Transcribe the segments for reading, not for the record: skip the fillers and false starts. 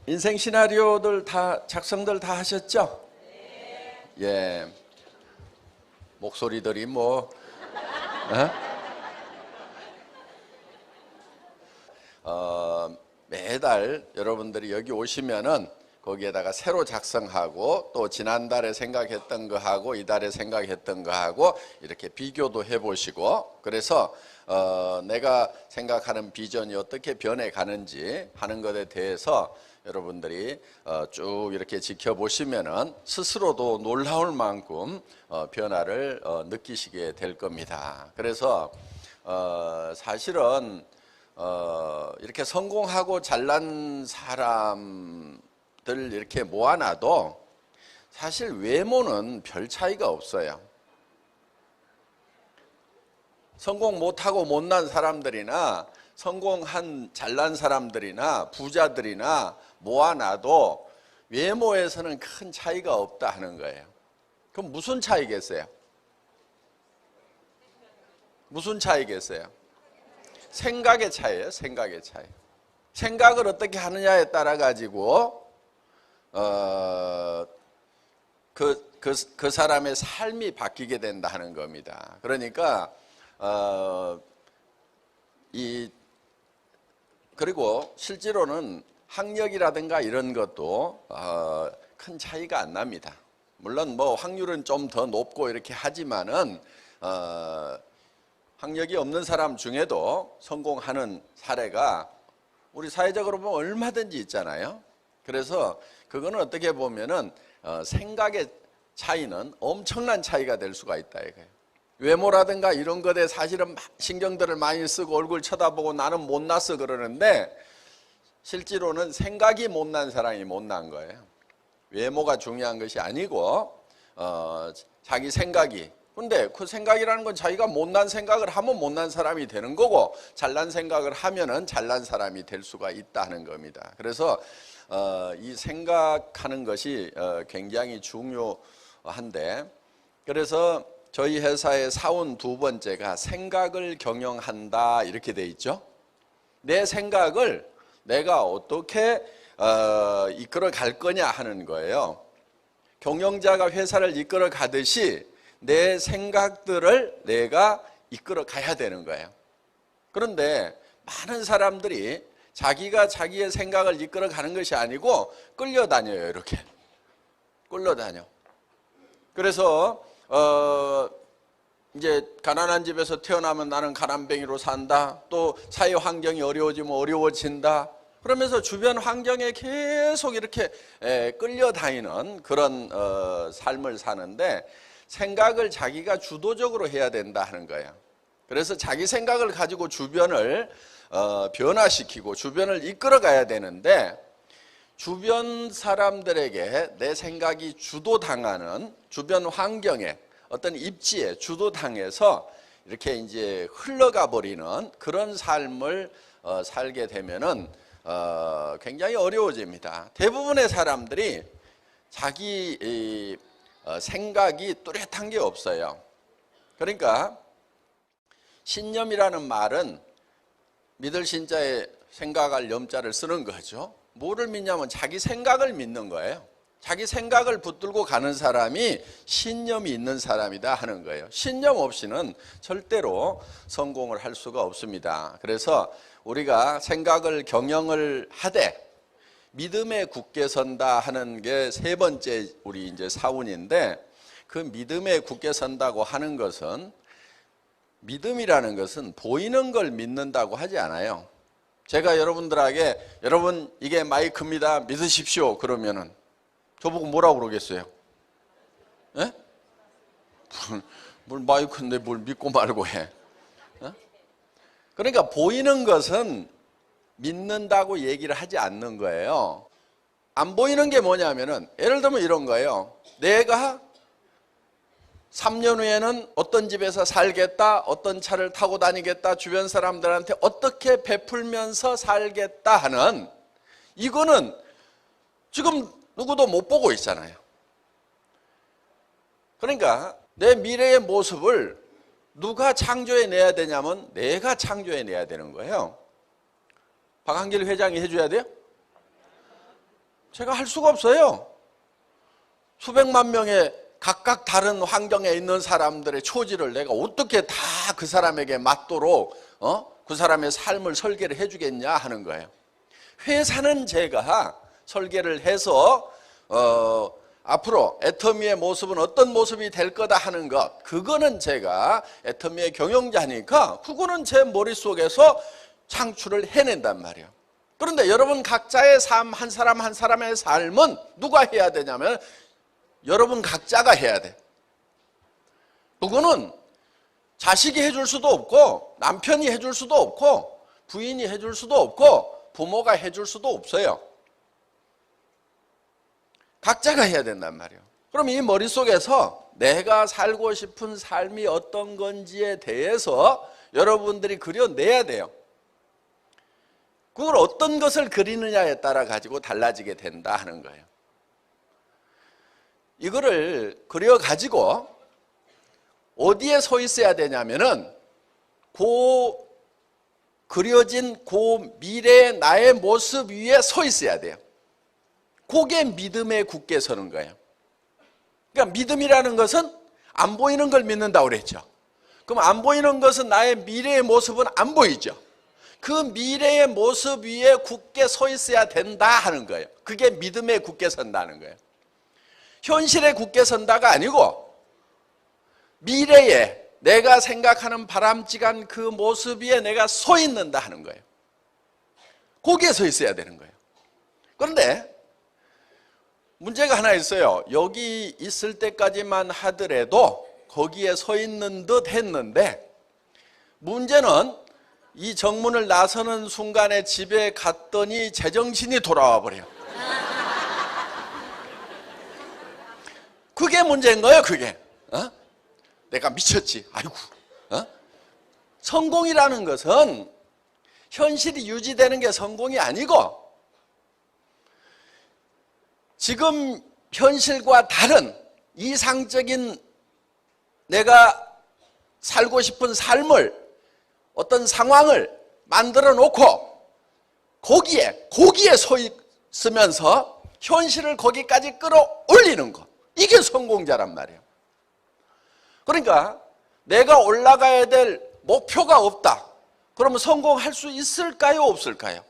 인생 시나리오들 다 작성들 다 하셨죠? 예. 목소리들이 뭐 매달 여러분들이 여기 오시면은 거기에다가 새로 작성하고 또 지난달에 생각했던 거하고 이달에 생각했던 거하고 이렇게 비교도 해보시고, 그래서 내가 생각하는 비전이 어떻게 변해가는지 하는 것에 대해서 여러분들이 쭉 이렇게 지켜보시면은 스스로도 놀라울 만큼 변화를 느끼시게 될 겁니다. 그래서 사실은 이렇게 성공하고 잘난 사람들 이렇게 모아놔도 사실 외모는 별 차이가 없어요. 성공 못하고 못난 사람들이나 성공한 잘난 사람들이나 부자들이나 모아놔도 외모에서는 큰 차이가 없다 하는 거예요. 그럼 무슨 차이겠어요? 무슨 차이겠어요? 생각의 차이예요. 생각의 차이. 생각을 어떻게 하느냐에 따라 가지고 그 사람의 삶이 바뀌게 된다 하는 겁니다. 그러니까 그리고 실제로는 학력이라든가 이런 것도 큰 차이가 안 납니다. 물론 뭐 확률은 좀 더 높고 이렇게 하지만은 학력이 없는 사람 중에도 성공하는 사례가 우리 사회적으로 보면 얼마든지 있잖아요. 그래서 그거는 어떻게 보면은 생각의 차이는 엄청난 차이가 될 수가 있다 이거예요. 외모라든가 이런 것에 사실은 신경들을 많이 쓰고 얼굴 쳐다보고 나는 못났어 그러는데 실제로는 생각이 못난 사람이 못난 거예요. 외모가 중요한 것이 아니고 자기 생각이. 근데 그 생각이라는 건 자기가 못난 생각을 하면 못난 사람이 되는 거고 잘난 생각을 하면은 잘난 사람이 될 수가 있다는 겁니다. 그래서 이 생각하는 것이 굉장히 중요한데, 그래서 저희 회사의 사원 두 번째가 생각을 경영한다 이렇게 돼 있죠. 내 생각을 내가 어떻게 이끌어 갈 거냐 하는 거예요. 경영자가 회사를 이끌어 가듯이 내 생각들을 내가 이끌어 가야 되는 거예요. 그런데 많은 사람들이 자기가 자기의 생각을 이끌어 가는 것이 아니고 끌려다녀요. 이렇게 끌려다녀. 그래서 이제 가난한 집에서 태어나면 나는 가난뱅이로 산다. 또 사회 환경이 어려워지면 어려워진다. 그러면서 주변 환경에 계속 이렇게 끌려다니는 그런 삶을 사는데, 생각을 자기가 주도적으로 해야 된다 하는 거예요. 그래서 자기 생각을 가지고 주변을 변화시키고 주변을 이끌어 가야 되는데, 주변 사람들에게 내 생각이 주도당하는 주변 환경에 어떤 입지에 주도당해서 이렇게 이제 흘러가 버리는 그런 삶을 살게 되면은 굉장히 어려워집니다. 대부분의 사람들이 자기 생각이 뚜렷한 게 없어요. 그러니까 신념이라는 말은 믿을 신자에 생각할 염자를 쓰는 거죠. 뭐를 믿냐면 자기 생각을 믿는 거예요. 자기 생각을 붙들고 가는 사람이 신념이 있는 사람이다 하는 거예요. 신념 없이는 절대로 성공을 할 수가 없습니다. 그래서 우리가 생각을 경영을 하되 믿음에 굳게 선다 하는 게 세 번째 우리 이제 사운인데, 그 믿음에 굳게 선다고 하는 것은, 믿음이라는 것은 보이는 걸 믿는다고 하지 않아요. 제가 여러분들에게 여러분 이게 마이크입니다 믿으십시오 그러면은 저보고 뭐라고 그러겠어요? 예? 뭘 마이크인데 뭘 믿고 말고 해? 그러니까 보이는 것은 믿는다고 얘기를 하지 않는 거예요. 안 보이는 게 뭐냐면은, 예를 들면 이런 거예요. 내가 3년 후에는 어떤 집에서 살겠다, 어떤 차를 타고 다니겠다, 주변 사람들한테 어떻게 베풀면서 살겠다 하는, 이거는 지금 누구도 못 보고 있잖아요. 그러니까 내 미래의 모습을 누가 창조해내야 되냐면 내가 창조해내야 되는 거예요. 박한길 회장이 해줘야 돼요? 제가 할 수가 없어요. 수백만 명의 각각 다른 환경에 있는 사람들의 처지를 내가 어떻게 다 그 사람에게 맞도록 그 사람의 삶을 설계를 해주겠냐 하는 거예요. 회사는 제가 설계를 해서 앞으로 애터미의 모습은 어떤 모습이 될 거다 하는 것, 그거는 제가 애터미의 경영자니까 그거는 제 머릿속에서 창출을 해낸단 말이에요. 그런데 여러분 각자의 삶, 한 사람 한 사람의 삶은 누가 해야 되냐면 여러분 각자가 해야 돼. 그거는 자식이 해줄 수도 없고 남편이 해줄 수도 없고 부인이 해줄 수도 없고 부모가 해줄 수도 없어요. 각자가 해야 된단 말이에요. 그럼 이 머릿속에서 내가 살고 싶은 삶이 어떤 건지에 대해서 여러분들이 그려내야 돼요. 그걸 어떤 것을 그리느냐에 따라 가지고 달라지게 된다 하는 거예요. 이거를 그려가지고 어디에 서 있어야 되냐면은 그려진 미래의 나의 모습 위에 서 있어야 돼요. 그게 믿음에 굳게 서는 거예요. 그러니까 믿음이라는 것은 안 보이는 걸 믿는다고 그랬죠. 그럼 안 보이는 것은 나의 미래의 모습은 안 보이죠. 그 미래의 모습 위에 굳게 서 있어야 된다 하는 거예요. 그게 믿음에 굳게 선다는 거예요. 현실에 굳게 선다가 아니고 미래에 내가 생각하는 바람직한 그 모습 위에 내가 서 있는다 하는 거예요. 거기에 서 있어야 되는 거예요. 그런데 문제가 하나 있어요. 여기 있을 때까지만 하더라도 거기에 서 있는 듯 했는데 문제는 이 정문을 나서는 순간에 집에 갔더니 제정신이 돌아와 버려요. 그게 문제인 거예요. 그게 내가 미쳤지. 아이고. 성공이라는 것은 현실이 유지되는 게 성공이 아니고 지금 현실과 다른 이상적인 내가 살고 싶은 삶을 어떤 상황을 만들어 놓고 거기에 서 있으면서 현실을 거기까지 끌어올리는 것, 이게 성공자란 말이에요. 그러니까 내가 올라가야 될 목표가 없다. 그러면 성공할 수 있을까요? 없을까요?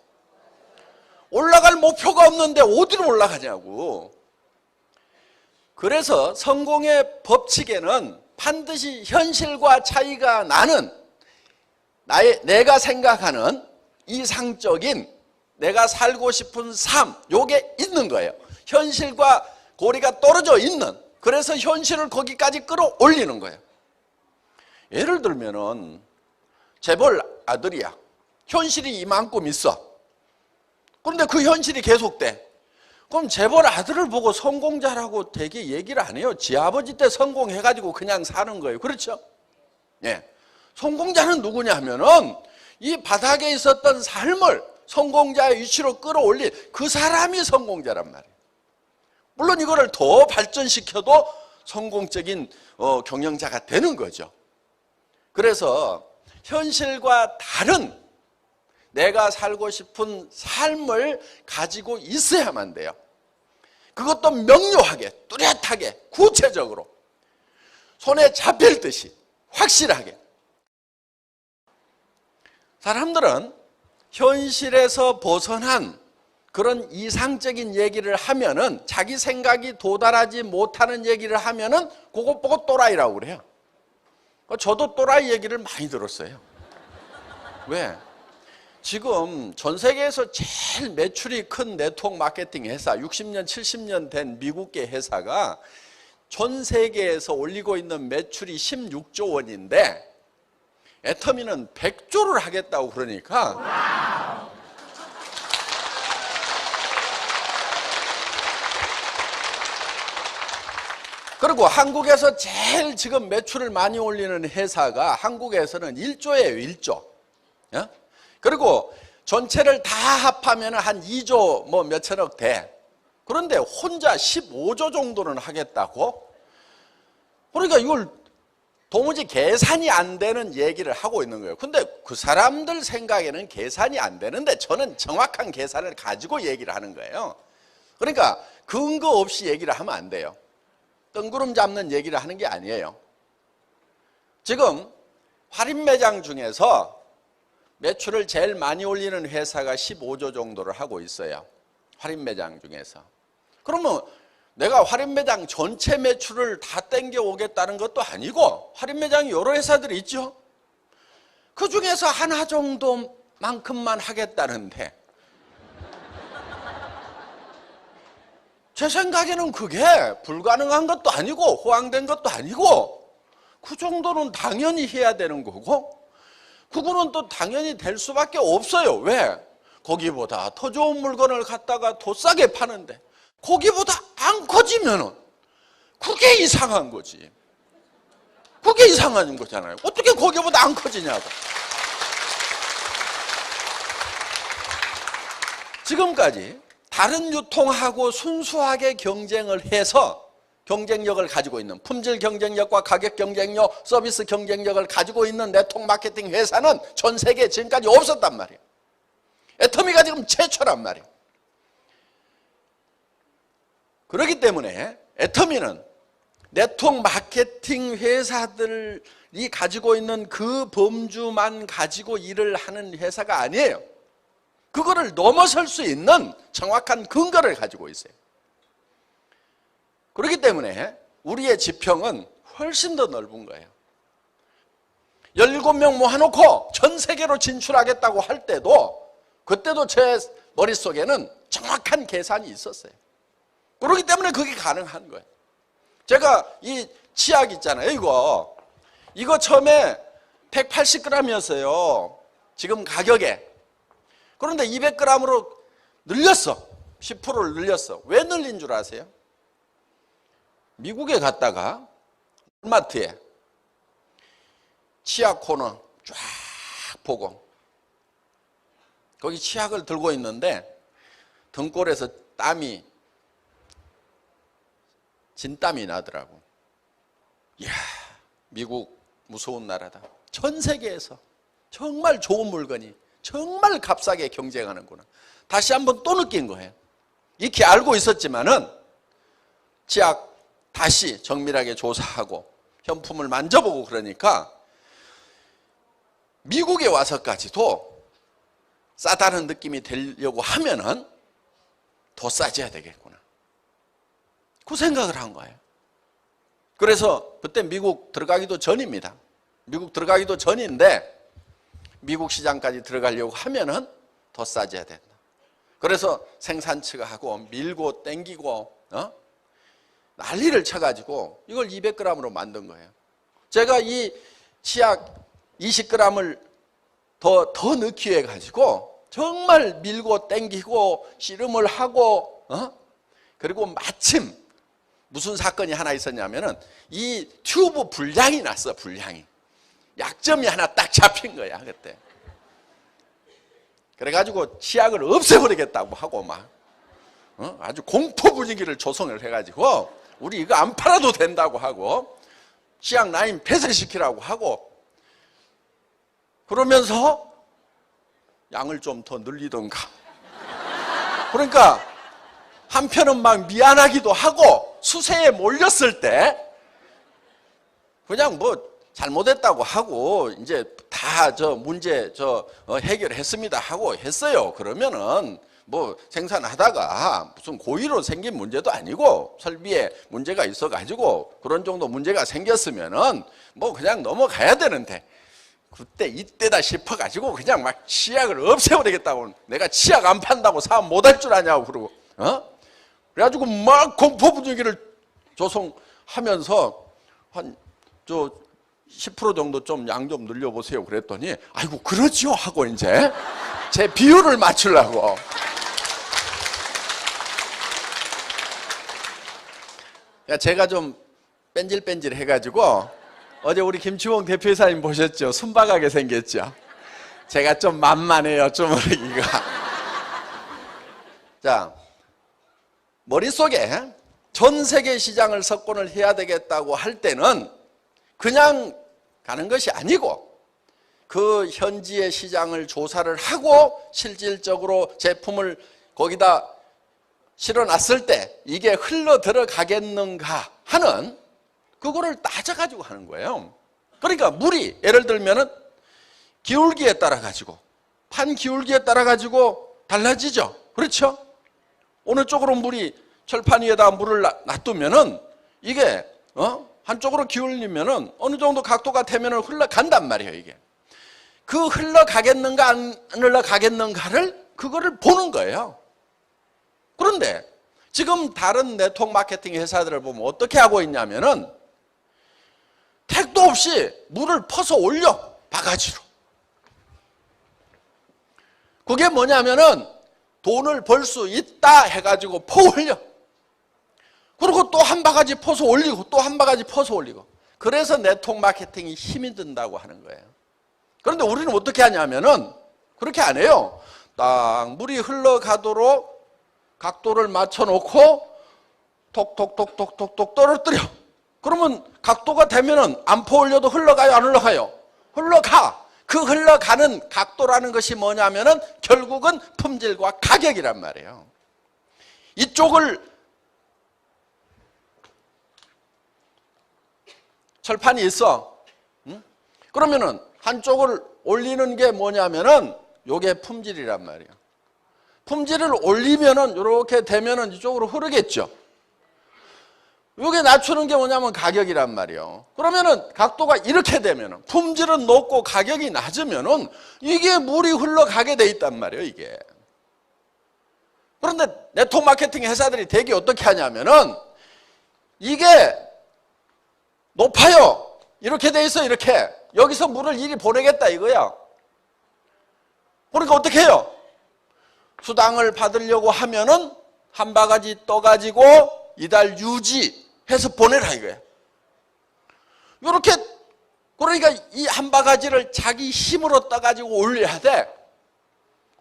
올라갈 목표가 없는데 어디로 올라가냐고. 그래서 성공의 법칙에는 반드시 현실과 차이가 나는 내가 생각하는 이상적인 내가 살고 싶은 삶, 요게 있는 거예요. 현실과 고리가 떨어져 있는, 그래서 현실을 거기까지 끌어올리는 거예요. 예를 들면은 재벌 아들이야. 현실이 이만큼 있어. 그런데 그 현실이 계속돼. 그럼 재벌 아들을 보고 성공자라고 되게 얘기를 안 해요. 지 아버지 때 성공해가지고 그냥 사는 거예요. 그렇죠? 예. 성공자는 누구냐 하면은 이 바닥에 있었던 삶을 성공자의 위치로 끌어올린 그 사람이 성공자란 말이에요. 물론 이거를 더 발전시켜도 성공적인 경영자가 되는 거죠. 그래서 현실과 다른 내가 살고 싶은 삶을 가지고 있어야만 돼요. 그것도 명료하게, 뚜렷하게, 구체적으로 손에 잡힐 듯이 확실하게. 사람들은 현실에서 벗어난 그런 이상적인 얘기를 하면은, 자기 생각이 도달하지 못하는 얘기를 하면은 그것 보고 또라이라고 그래요. 저도 또라이 얘기를 많이 들었어요. 왜? 지금 전 세계에서 제일 매출이 큰 네트워크 마케팅 회사, 60년, 70년 된 미국계 회사가 전 세계에서 올리고 있는 매출이 16조 원인데 애터미는 100조를 하겠다고 그러니까 그리고 한국에서 제일 지금 매출을 많이 올리는 회사가 한국에서는 1조예요. 1조. 그리고 전체를 다 합하면 한 2조 뭐 몇천억 돼. 그런데 혼자 15조 정도는 하겠다고? 그러니까 이걸 도무지 계산이 안 되는 얘기를 하고 있는 거예요. 근데 그 사람들 생각에는 계산이 안 되는데 저는 정확한 계산을 가지고 얘기를 하는 거예요. 그러니까 근거 없이 얘기를 하면 안 돼요. 뜬구름 잡는 얘기를 하는 게 아니에요. 지금 할인매장 중에서 매출을 제일 많이 올리는 회사가 15조 정도를 하고 있어요. 할인매장 중에서. 그러면 내가 할인매장 전체 매출을 다 땡겨오겠다는 것도 아니고, 할인매장이 여러 회사들이 있죠. 그 중에서 하나 정도만큼만 하겠다는데, 제 생각에는 그게 불가능한 것도 아니고 호황된 것도 아니고, 그 정도는 당연히 해야 되는 거고, 그거는 또 당연히 될 수밖에 없어요. 왜? 거기보다 더 좋은 물건을 갖다가 더 싸게 파는데 거기보다 안 커지면은 그게 이상한 거지. 그게 이상한 거잖아요. 어떻게 거기보다 안 커지냐고. 지금까지 다른 유통하고 순수하게 경쟁을 해서 경쟁력을 가지고 있는, 품질 경쟁력과 가격 경쟁력, 서비스 경쟁력을 가지고 있는 네트워크 마케팅 회사는 전 세계에 지금까지 없었단 말이에요. 애터미가 지금 최초란 말이에요. 그렇기 때문에 애터미는 네트워크 마케팅 회사들이 가지고 있는 그 범주만 가지고 일을 하는 회사가 아니에요. 그거를 넘어설 수 있는 정확한 근거를 가지고 있어요. 그렇기 때문에 우리의 지평은 훨씬 더 넓은 거예요. 17명 모아놓고 전 세계로 진출하겠다고 할 때도, 그때도 제 머릿속에는 정확한 계산이 있었어요. 그렇기 때문에 그게 가능한 거예요. 제가 이 치약 있잖아요. 이거 처음에 180g이었어요. 지금 가격에. 그런데 200g으로 늘렸어. 10%를 늘렸어. 왜 늘린 줄 아세요? 미국에 갔다가 마트에 치약 코너 쫙 보고, 거기 치약을 들고 있는데 등골에서 땀이, 진땀이 나더라고. 이야, 미국 무서운 나라다. 전 세계에서 정말 좋은 물건이 정말 값싸게 경쟁하는구나. 다시 한번 또 느낀 거예요. 이렇게 알고 있었지만은 치약 다시 정밀하게 조사하고 현품을 만져보고 그러니까 미국에 와서까지도 싸다는 느낌이 들려고 하면은 더 싸져야 되겠구나. 그 생각을 한 거예요. 그래서 그때 미국 들어가기도 전입니다. 미국 들어가기도 전인데 미국 시장까지 들어가려고 하면은 더 싸져야 된다. 그래서 생산처가 하고 밀고 땡기고 난리를 쳐가지고 이걸 200g으로 만든 거예요. 제가 이 치약 20g을 더 넣기 위해 가지고 정말 밀고 땡기고 씨름을 하고 그리고 마침 무슨 사건이 하나 있었냐면은 이 튜브 불량이 났어. 불량이. 약점이 하나 딱 잡힌 거야 그때. 그래가지고 치약을 없애버리겠다고 하고 막 아주 공포 분위기를 조성을 해가지고 우리 이거 안 팔아도 된다고 하고 치약 라인 폐쇄시키라고 하고 그러면서 양을 좀 더 늘리던가. 그러니까 한편은 막 미안하기도 하고 수세에 몰렸을 때 그냥 뭐 잘못했다고 하고 이제 다 문제 해결했습니다 하고 했어요. 그러면은 뭐 생산하다가 무슨 고의로 생긴 문제도 아니고 설비에 문제가 있어가지고 그런 정도 문제가 생겼으면은 뭐 그냥 넘어가야 되는데 그때 이때다 싶어가지고 그냥 막 치약을 없애버리겠다고. 내가 치약 안 판다고 사업 못할 줄 아냐고 그러고 그래가지고 막 공포 분위기를 조성하면서 한 10% 정도 좀 양 좀 늘려보세요 그랬더니 아이고 그러지요 하고 이제 제 비율을 맞추려고. 제가 좀 뺀질뺀질 해가지고 어제 우리 김치홍 대표이사님 보셨죠? 순박하게 생겼죠? 제가 좀 만만해요, 쪼무르기가. 자, 머릿속에 전 세계 시장을 석권을 해야 되겠다고 할 때는 그냥 가는 것이 아니고 그 현지의 시장을 조사를 하고 실질적으로 제품을 거기다 실어놨을 때 이게 흘러 들어가겠는가 하는 그거를 따져가지고 하는 거예요. 그러니까 물이 예를 들면은 기울기에 따라 가지고 판 기울기에 따라 가지고 달라지죠. 그렇죠? 어느 쪽으로 물이 철판 위에다 물을 놔두면은 이게 한쪽으로 기울리면은 어느 정도 각도가 되면은 흘러간단 말이에요. 이게 그 흘러가겠는가 안 흘러가겠는가를 그거를 보는 거예요. 그런데 지금 다른 네트워크 마케팅 회사들을 보면 어떻게 하고 있냐면은 택도 없이 물을 퍼서 올려 바가지로. 그게 뭐냐면은 돈을 벌 수 있다 해가지고 퍼 올려. 그리고 또 한 바가지 퍼서 올리고 또 한 바가지 퍼서 올리고. 그래서 네트워크 마케팅이 힘이 든다고 하는 거예요. 그런데 우리는 어떻게 하냐면은 그렇게 안 해요. 딱 물이 흘러가도록 각도를 맞춰놓고 톡톡톡톡톡톡 떨어뜨려. 그러면 각도가 되면은 안 퍼 올려도 흘러가요, 안 흘러가요? 흘러가. 그 흘러가는 각도라는 것이 뭐냐면은 결국은 품질과 가격이란 말이에요. 이쪽을 철판이 있어. 그러면은 한쪽을 올리는 게 뭐냐면은 요게 품질이란 말이에요. 품질을 올리면은 이렇게 되면은 이쪽으로 흐르겠죠. 요게 낮추는 게 뭐냐면 가격이란 말이에요. 그러면은 각도가 이렇게 되면은 품질은 높고 가격이 낮으면은 이게 물이 흘러가게 돼 있단 말이에요, 이게. 그런데 네트워크 마케팅 회사들이 되게 어떻게 하냐면은 이게 높아요. 이렇게 돼 있어, 이렇게. 여기서 물을 이리 보내겠다 이거야. 그러니까 어떻게 해요? 수당을 받으려고 하면은 한 바가지 떠가지고 이달 유지해서 보내라 이거야. 이렇게 그러니까 이 한 바가지를 자기 힘으로 떠가지고 올려야 돼.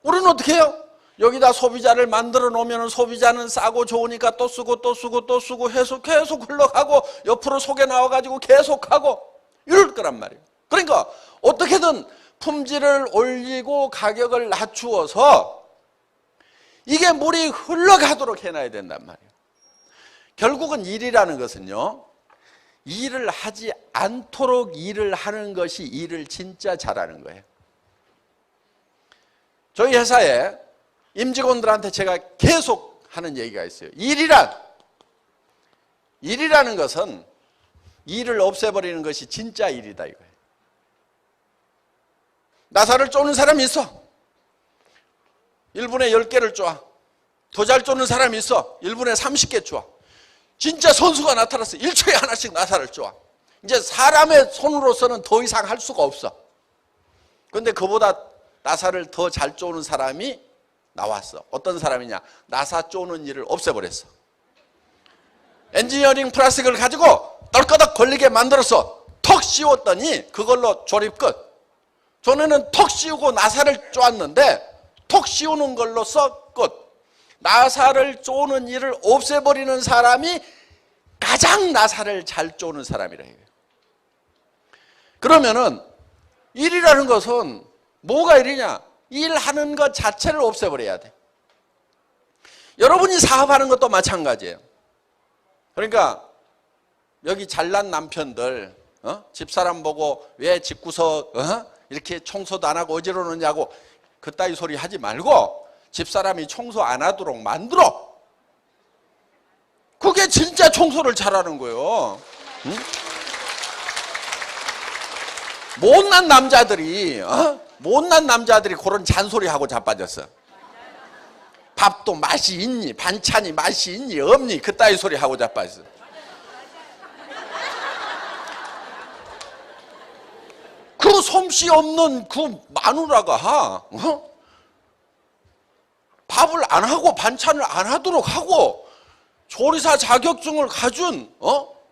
우리는 어떻게 해요? 여기다 소비자를 만들어 놓으면 소비자는 싸고 좋으니까 또 쓰고 또 쓰고 또 쓰고 해서 계속 흘러가고 옆으로 속에 나와가지고 계속하고 이럴 거란 말이에요. 그러니까 어떻게든 품질을 올리고 가격을 낮추어서 이게 물이 흘러가도록 해놔야 된단 말이에요. 결국은 일이라는 것은요, 일을 하지 않도록 일을 하는 것이 일을 진짜 잘하는 거예요. 저희 회사에 임직원들한테 제가 계속 하는 얘기가 있어요. 일이라는 것은 일을 없애버리는 것이 진짜 일이다 이거예요. 나사를 쪼는 사람이 있어. 1분에 10개를 쪼아. 더 잘 쪼는 사람이 있어. 1분에 30개 쪼아. 진짜 선수가 나타났어. 1초에 하나씩 나사를 쪼아. 이제 사람의 손으로서는 더 이상 할 수가 없어. 그런데 그보다 나사를 더 잘 쪼는 사람이 나왔어. 어떤 사람이냐? 나사 쪼는 일을 없애버렸어. 엔지니어링 플라스틱을 가지고 떨거덕 걸리게 만들어서 턱 씌웠더니 그걸로 조립 끝. 전에는 턱 씌우고 나사를 쪼았는데 턱 씌우는 걸로써 끝. 나사를 쪼는 일을 없애버리는 사람이 가장 나사를 잘 쪼는 사람이라 이거예요. 그러면은 일이라는 것은 뭐가 일이냐? 일하는 것 자체를 없애버려야 돼. 여러분이 사업하는 것도 마찬가지예요. 그러니까 여기 잘난 남편들 집사람 보고 왜 집구석 이렇게 청소도 안 하고 어지러 놓냐고 그따위 소리 하지 말고 집사람이 청소 안 하도록 만들어. 그게 진짜 청소를 잘하는 거예요. 응? 못난 남자들이 그런 잔소리하고 자빠졌어. 밥도 맛이 있니? 반찬이 맛이 있니? 없니? 그따위 소리 하고 자빠졌어. 그 솜씨 없는 그 마누라가 밥을 안 하고 반찬을 안 하도록 하고 조리사 자격증을 가진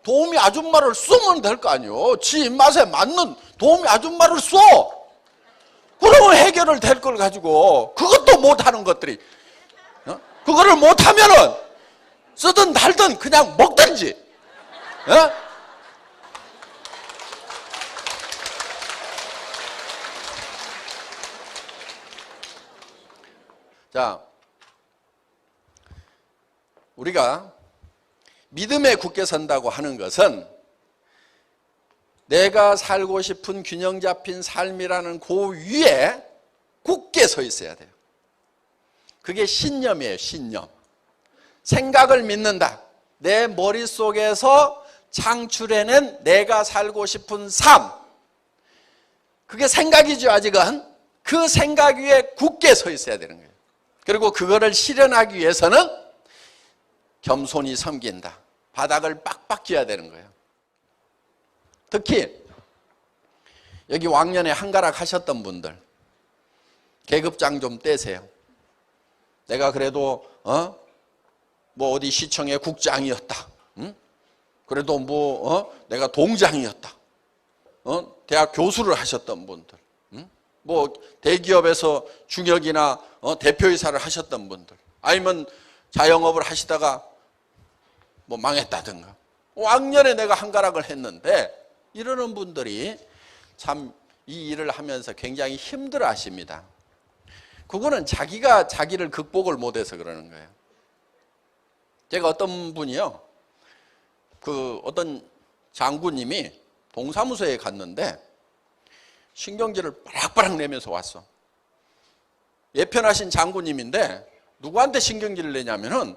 도우미 아줌마를 쓰면 될 거 아니에요. 지 입맛에 맞는 도우미 아줌마를 써. 그러면 해결을 될 걸 가지고 그것도 못하는 것들이 그거를 못하면은 쓰든 달든 그냥 먹든지. 자, 우리가 믿음에 굳게 선다고 하는 것은 내가 살고 싶은 균형 잡힌 삶이라는 그 위에 굳게 서 있어야 돼요. 그게 신념이에요. 신념. 생각을 믿는다. 내 머릿속에서 창출해낸 내가 살고 싶은 삶. 그게 생각이죠. 아직은. 그 생각 위에 굳게 서 있어야 되는 거예요. 그리고 그거를 실현하기 위해서는 겸손히 섬긴다. 바닥을 빡빡 쥐어야 되는 거예요. 특히 여기 왕년에 한가락 하셨던 분들 계급장 좀 떼세요. 내가 그래도 뭐 어디 시청의 국장이었다. 그래도 내가 동장이었다. 대학 교수를 하셨던 분들, 뭐 대기업에서 중역이나 대표이사를 하셨던 분들, 아니면 자영업을 하시다가 뭐 망했다든가. 왕년에 내가 한가락을 했는데 이러는 분들이 참 이 일을 하면서 굉장히 힘들어 하십니다. 그거는 자기가 자기를 극복을 못해서 그러는 거예요. 제가 어떤 분이요, 그 어떤 장군님이 동사무소에 갔는데 신경질을 바락바락 내면서 왔어. 예편하신 장군님인데 누구한테 신경질을 내냐면은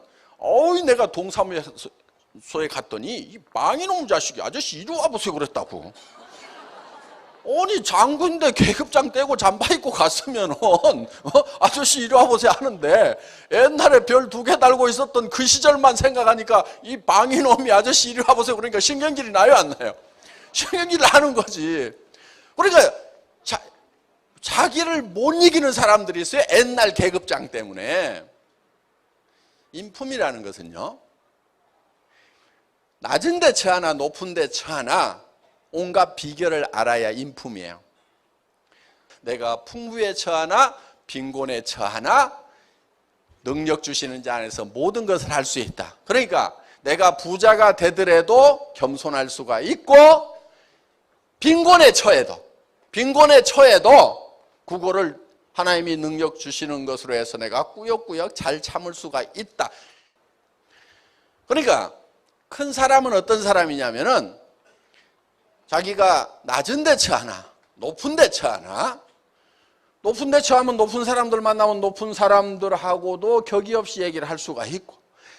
내가 동사무소에 갔더니 이 망이놈 자식이 아저씨 이리 와보세요 그랬다고. 아니 장군인데 계급장 떼고 잠바 입고 갔으면 아저씨 이리 와보세요 하는데 옛날에 별 2개 달고 있었던 그 시절만 생각하니까 이 망이놈이 아저씨 이리 와보세요 그러니까 신경질이 나요 안 나요? 신경질을 하는 거지. 그러니까 자기를 못 이기는 사람들이 있어요. 옛날 계급장 때문에. 인품이라는 것은요, 낮은 데 처하나 높은 데 처하나 온갖 비결을 알아야 인품이에요. 내가 풍부에 처하나 빈곤에 처하나 능력 주시는 자 안에서 모든 것을 할 수 있다. 그러니까 내가 부자가 되더라도 겸손할 수가 있고 빈곤에 처해도 그거를 하나님이 능력 주시는 것으로 해서 내가 꾸역꾸역 잘 참을 수가 있다. 그러니까 큰 사람은 어떤 사람이냐면은 자기가 낮은 데 처하나 높은 데 처하나, 높은 데 처하면 높은 사람들 만나면 높은 사람들하고도 격의 없이 얘기를 할 수가 있고,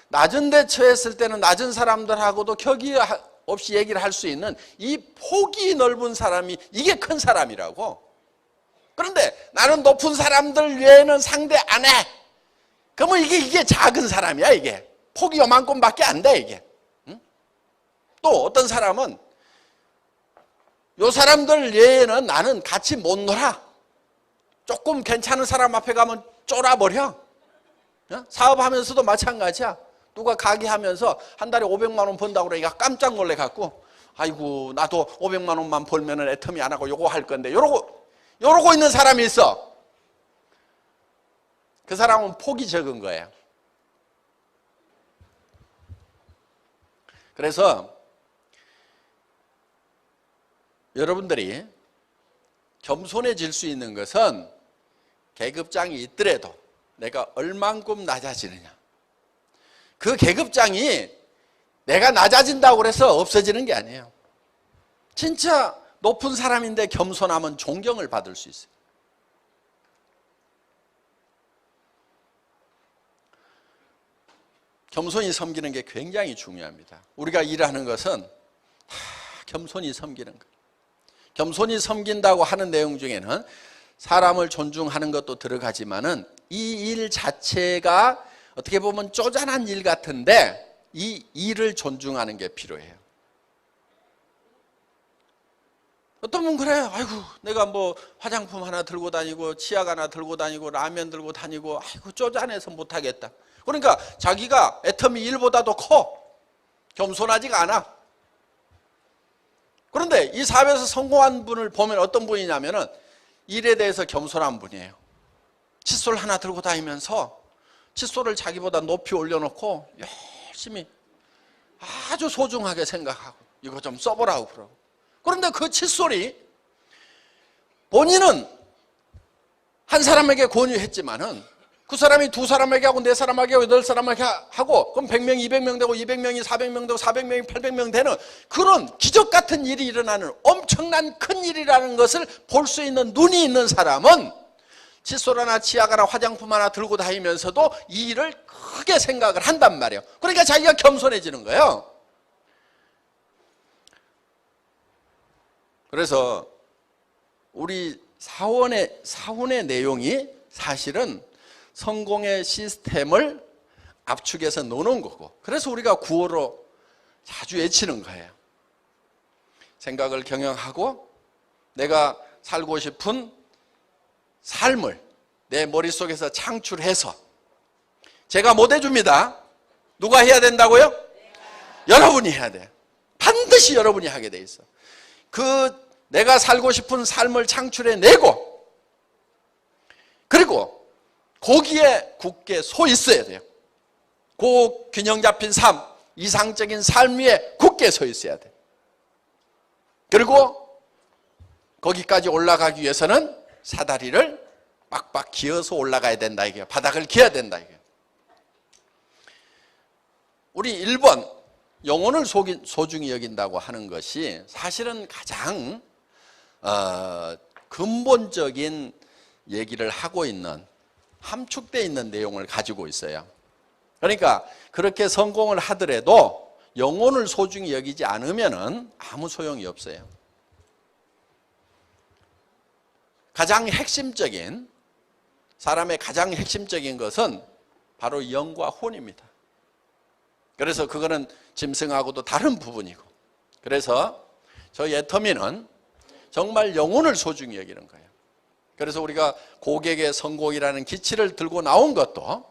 낮은 데 처했을 때는 낮은 사람들하고도 격의 없이 얘기를 할 수 있는 이 폭이 넓은 사람이 이게 큰 사람이라고. 그런데 나는 높은 사람들 외에는 상대 안 해. 그러면 이게 작은 사람이야. 이게 폭이 요만큼밖에 안 돼. 이게. 또 어떤 사람은 요 사람들 외에는 나는 같이 못 놀아. 조금 괜찮은 사람 앞에 가면 쫄아버려. 사업하면서도 마찬가지야. 누가 가게 하면서 한 달에 500만 원 번다고 그러니까 깜짝 놀래갖고 아이고 나도 500만 원만 벌면은 애터미 안 하고 요거 할 건데 요러고 있는 사람이 있어. 그 사람은 폭이 적은 거예요. 그래서 여러분들이 겸손해질 수 있는 것은 계급장이 있더라도 내가 얼만큼 낮아지느냐. 그 계급장이 내가 낮아진다고 해서 없어지는 게 아니에요. 진짜 높은 사람인데 겸손하면 존경을 받을 수 있어요. 겸손히 섬기는 게 굉장히 중요합니다. 우리가 일하는 것은 다 겸손히 섬기는 거예요. 겸손히 섬긴다고 하는 내용 중에는 사람을 존중하는 것도 들어가지만은 이 일 자체가 어떻게 보면 쪼잔한 일 같은데 이 일을 존중하는 게 필요해요. 어떤 분은 그래요. 아이고 내가 뭐 화장품 하나 들고 다니고 치약 하나 들고 다니고 라면 들고 다니고 아이고 쪼잔해서 못하겠다. 그러니까 자기가 애터미 일보다도 커. 겸손하지가 않아. 그런데 이 사업에서 성공한 분을 보면 어떤 분이냐면은 일에 대해서 겸손한 분이에요. 칫솔 하나 들고 다니면서 칫솔을 자기보다 높이 올려놓고 열심히 아주 소중하게 생각하고 이거 좀 써보라고 그러고. 그런데 그 칫솔이 본인은 한 사람에게 권유했지만은 그 사람이 2사람에게 하고 4사람에게 하고 8사람에게 하고 그럼 100명, 200명 되고 200명이 400명 되고 400명이 800명 되는 그런 기적 같은 일이 일어나는 엄청난 큰 일이라는 것을 볼 수 있는 눈이 있는 사람은 칫솔 하나 치약 하나 화장품 하나 들고 다니면서도 이 일을 크게 생각을 한단 말이에요. 그러니까 자기가 겸손해지는 거예요. 그래서 우리 사원의 내용이 사실은 성공의 시스템을 압축해서 놓는 거고, 그래서 우리가 구호로 자주 외치는 거예요. 생각을 경영하고 내가 살고 싶은 삶을 내 머릿속에서 창출해서, 제가 못 해줍니다. 누가 해야 된다고요? 여러분이 해야 돼요. 반드시 여러분이 하게 돼 있어. 내가 살고 싶은 삶을 창출해내고, 그리고 거기에 굳게 서 있어야 돼요. 그 균형 잡힌 삶, 이상적인 삶 위에 굳게 서 있어야 돼요. 그리고 거기까지 올라가기 위해서는 사다리를 빡빡 기어서 올라가야 된다 이게요. 바닥을 기어야 된다 이게요. 우리 1번 영혼을 소중히 여긴다고 하는 것이 사실은 가장 근본적인 얘기를 하고 있는, 함축되어 있는 내용을 가지고 있어요. 그러니까 그렇게 성공을 하더라도 영혼을 소중히 여기지 않으면 아무 소용이 없어요. 사람의 가장 핵심적인 것은 바로 영과 혼입니다. 그래서 그거는 짐승하고도 다른 부분이고, 그래서 저희 애터미는 정말 영혼을 소중히 여기는 거예요. 그래서 우리가 고객의 성공이라는 기치를 들고 나온 것도,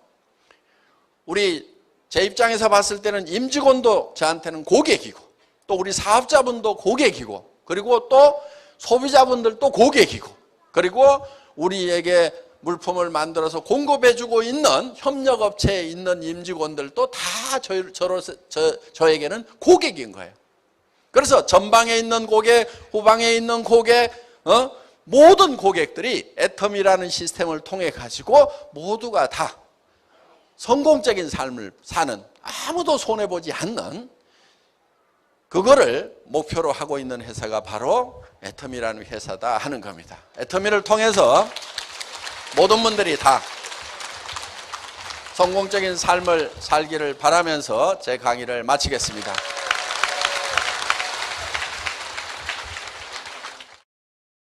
제 입장에서 봤을 때는 임직원도 저한테는 고객이고, 또 우리 사업자분도 고객이고, 그리고 또 소비자분들도 고객이고, 그리고 우리에게 물품을 만들어서 공급해주고 있는 협력업체에 있는 임직원들도 다 저에게는 고객인 거예요. 그래서 전방에 있는 고객, 후방에 있는 고객, 모든 고객들이 애터미라는 시스템을 통해 가지고 모두가 다 성공적인 삶을 사는, 아무도 손해보지 않는, 그거를 목표로 하고 있는 회사가 바로 애터미라는 회사다 하는 겁니다. 애터미를 통해서 모든 분들이 다 성공적인 삶을 살기를 바라면서 제 강의를 마치겠습니다.